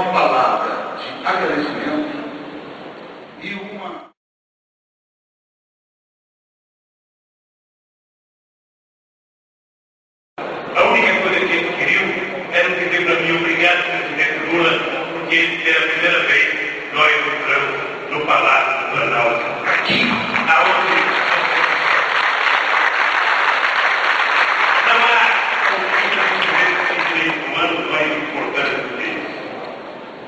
uma palavra de agradecimento e uma... A única coisa que eles queriam era dizer para mim obrigado, presidente Lula, porque pela primeira vez nós entramos no Palácio do Planalto, aqui, aonde não há um direito humano mais importante do que isso.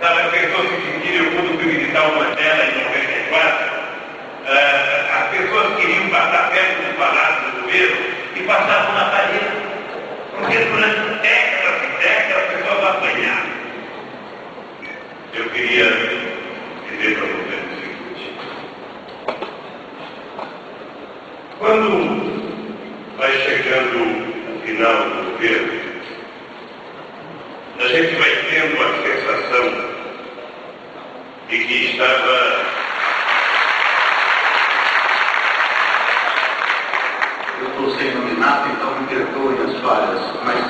Sabe, as pessoas se sentiram, quando fui visitar uma delas em 94, as pessoas queriam passar perto do Palácio do Governo e passavam na parede. Porque durante décadas e décadas as pessoas apanharam. Eu queria dizer para vocês o seguinte. Quando vai chegando o final do governo, a gente vai tendo a sensação de que estava... Eu estou sem nominato, então me perdoem as falhas, mas,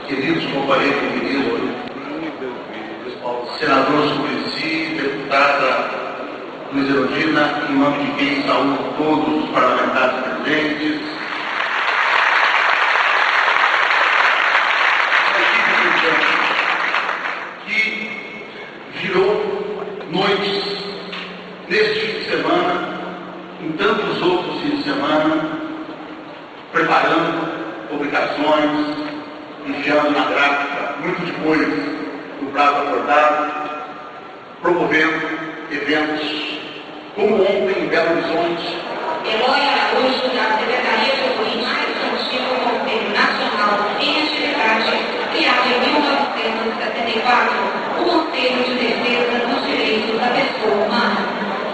queridos companheiros do ministro, senador Suplicy, deputada Luiz Erundina, em nome de quem saúdo todos os parlamentares presentes, que virou noites neste fim de semana, em tantos outros fins de semana, preparando publicações, enviando na gráfica muito depois do prazo acordado, promovendo eventos como ontem em Belo Horizonte. Eloy Araújo, da Secretaria de Política Estudantil do Conselho Nacional em Atividade, criado em 1974, o Conselho de Defesa dos Direitos da Pessoa Humana.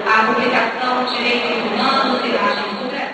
A publicação Direitos Humanos e Imagens do Brasil.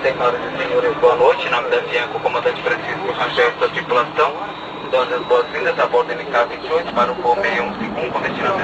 Senhoras e senhores, boa noite. Em nome da Avianca, o comandante Francisco Rangel da tripulação, dando as boas-vindas a bordo do MK-28 para o voo 615 com destinação.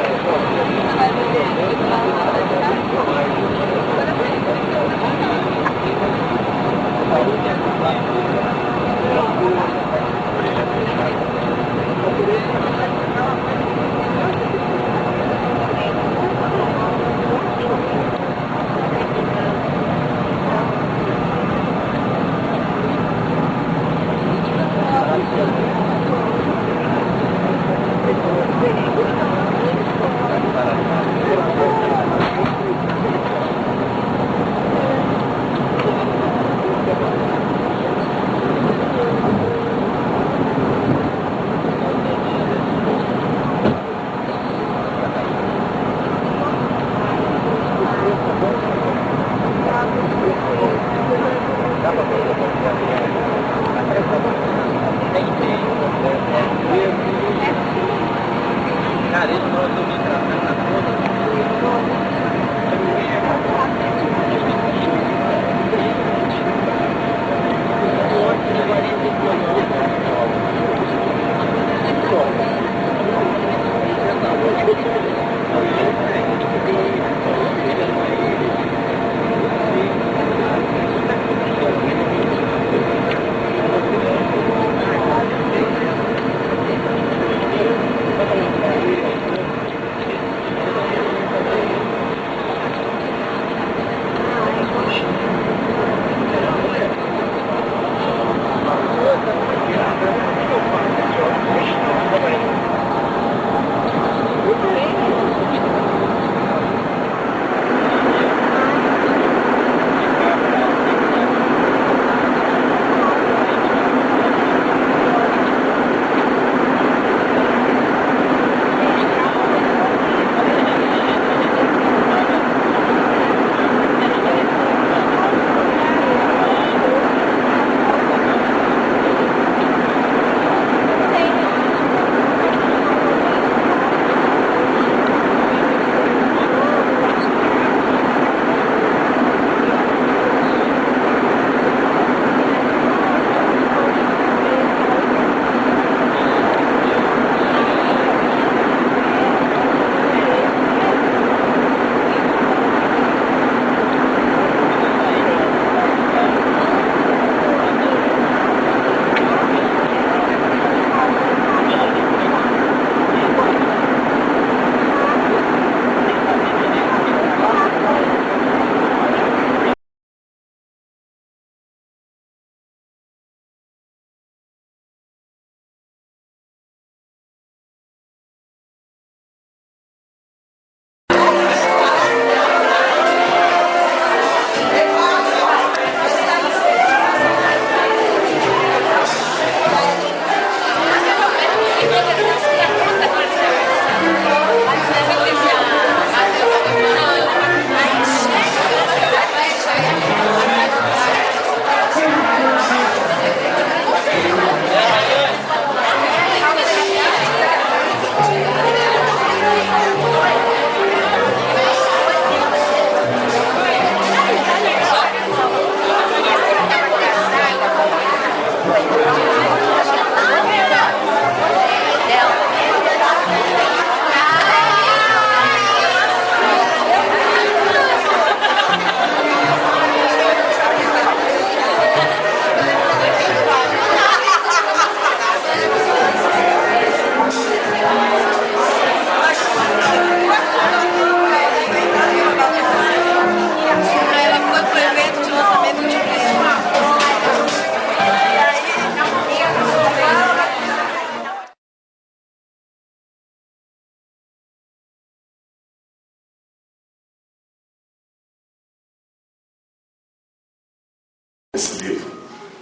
esse livro,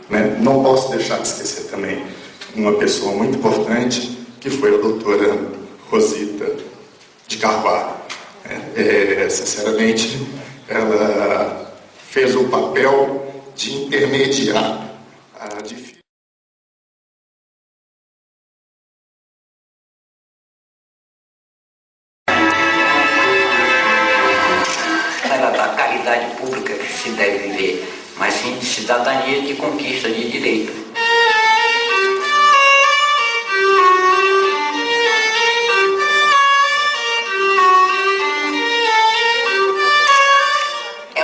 né? Não posso deixar de esquecer também uma pessoa muito importante, que foi a doutora Rosita de Carvalho. Sinceramente, ela fez o papel de intermediar a difícil. Era da caridade pública que se deve viver, mas sim de cidadania e de conquista de direito.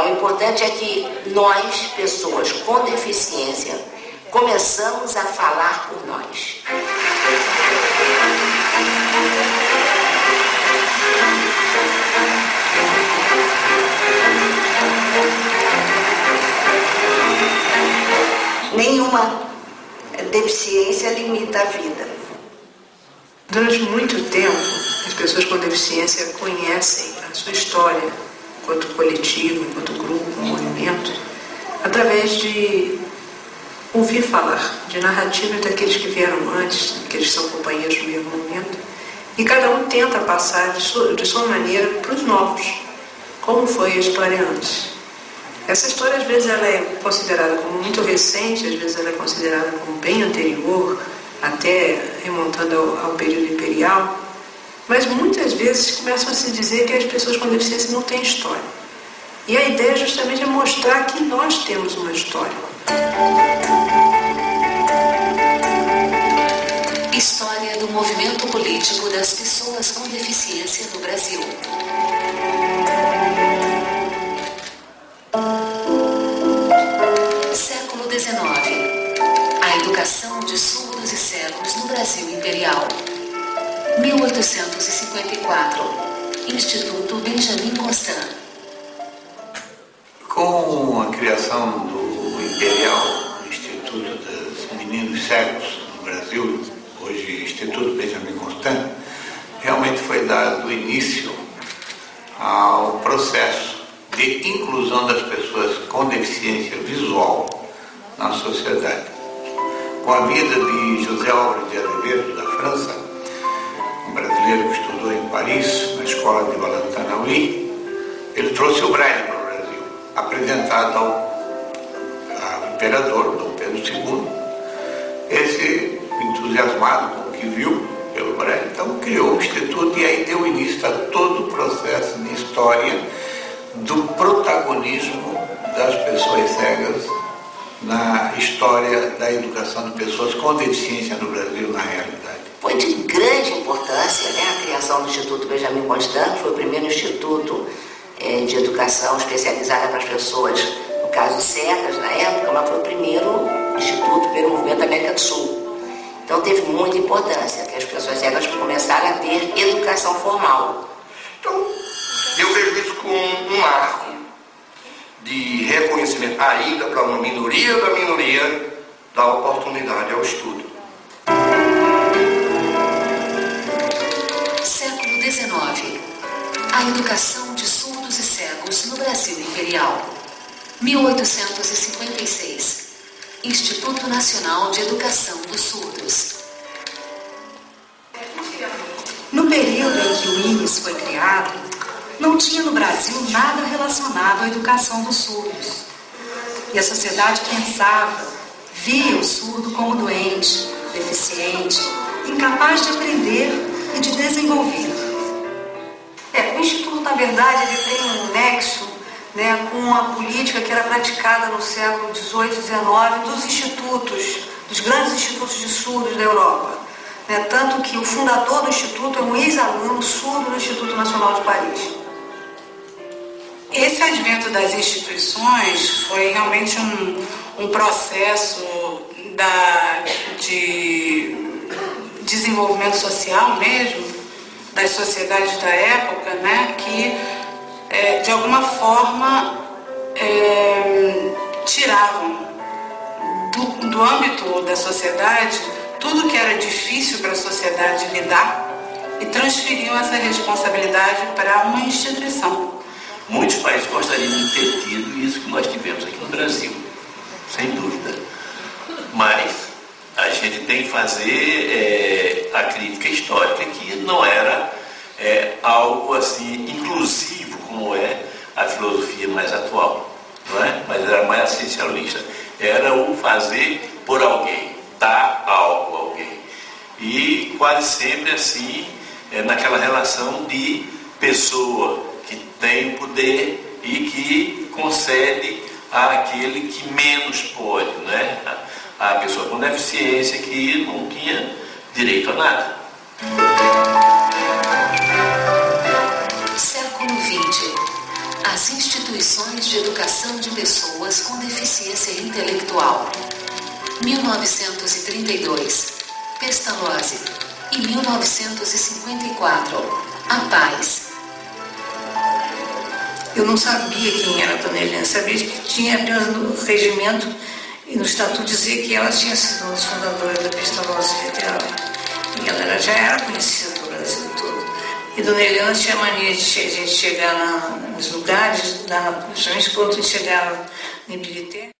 O importante é que nós, pessoas com deficiência, começamos a falar por nós. Nenhuma deficiência limita a vida. Durante muito tempo, as pessoas com deficiência conhecem a sua história enquanto coletivo, enquanto grupo, movimento, através de ouvir falar, de narrativas daqueles que vieram antes, que eles são companheiros do mesmo movimento, e cada um tenta passar de sua maneira para os novos, como foi a história antes. Essa história, às vezes, ela é considerada como muito recente, às vezes ela é considerada como bem anterior, até remontando ao período imperial, mas muitas vezes começam a se dizer que as pessoas com deficiência não têm história. E a ideia justamente é mostrar que nós temos uma história. História do movimento político das pessoas com deficiência no Brasil. Século XIX. A educação de surdos e cegos no Brasil Imperial. 1854. Instituto Benjamin Constant. Com a criação do Imperial Instituto dos Meninos Cegos no Brasil, hoje Instituto Benjamin Constant, realmente foi dado início ao processo de inclusão das pessoas com deficiência visual na sociedade. Com a vida de José Álvares de Azevedo, da França, um brasileiro que estudou em Paris, na escola de Valentanaui, ele trouxe o Braille para o Brasil, apresentado ao imperador Dom Pedro II. Esse, entusiasmado com o que viu pelo Braille, então criou o Instituto e aí deu início a todo o processo de história do protagonismo das pessoas cegas na história da educação de pessoas com deficiência no Brasil, na realidade. Foi de grande importância, né, a criação do Instituto Benjamin Constant, que foi o primeiro instituto de educação especializada para as pessoas, no caso cegas na época, mas foi o primeiro instituto pelo movimento da América do Sul. Então teve muita importância que as pessoas cegas começaram a ter educação formal. Então, eu vejo isso como um marco de reconhecimento, ainda para uma minoria da minoria, da oportunidade ao estudo. Século XIX. A educação de surdos e cegos no Brasil Imperial. 1856. Instituto Nacional de Educação dos Surdos. No período em que o INES foi criado, não tinha no Brasil nada relacionado à educação dos surdos. E a sociedade pensava, via o surdo como doente, deficiente, incapaz de aprender e de desenvolver. O Instituto, na verdade, ele tem um nexo, né, com a política que era praticada no século XVIII e XIX dos institutos, dos grandes institutos de surdos da Europa. Tanto que o fundador do Instituto é um ex-aluno surdo do Instituto Nacional de Paris. Esse advento das instituições foi realmente um processo de desenvolvimento social mesmo, das sociedades da época, né, que de alguma forma tiravam do âmbito da sociedade tudo que era difícil para a sociedade lidar e transferiam essa responsabilidade para uma instituição. Muitos países gostariam de ter tido isso que nós tivemos aqui no Brasil. sem dúvida. Mas a gente tem que fazer a crítica histórica, que não era algo assim inclusivo como é a filosofia mais atual, não é? Mas era mais essencialista. Era o fazer por alguém, dar algo a alguém. E quase sempre assim, naquela relação de pessoa que tem poder e que concede àquele que menos pode, né? A pessoa com deficiência que não tinha direito a nada. Século XX. As instituições de educação de pessoas com deficiência intelectual. 1932. Pestalozzi. E 1954. A Paz. Eu não sabia quem era a Dona Helena, sabia que tinha apenas no regimento e no estatuto dizer que ela tinha sido uma das fundadoras da Pestalozzi Federal. E ela já era conhecida no Brasil todo. E Dona Helena tinha mania de a gente chegar nos lugares, principalmente quando a gente chegava no Ibirité.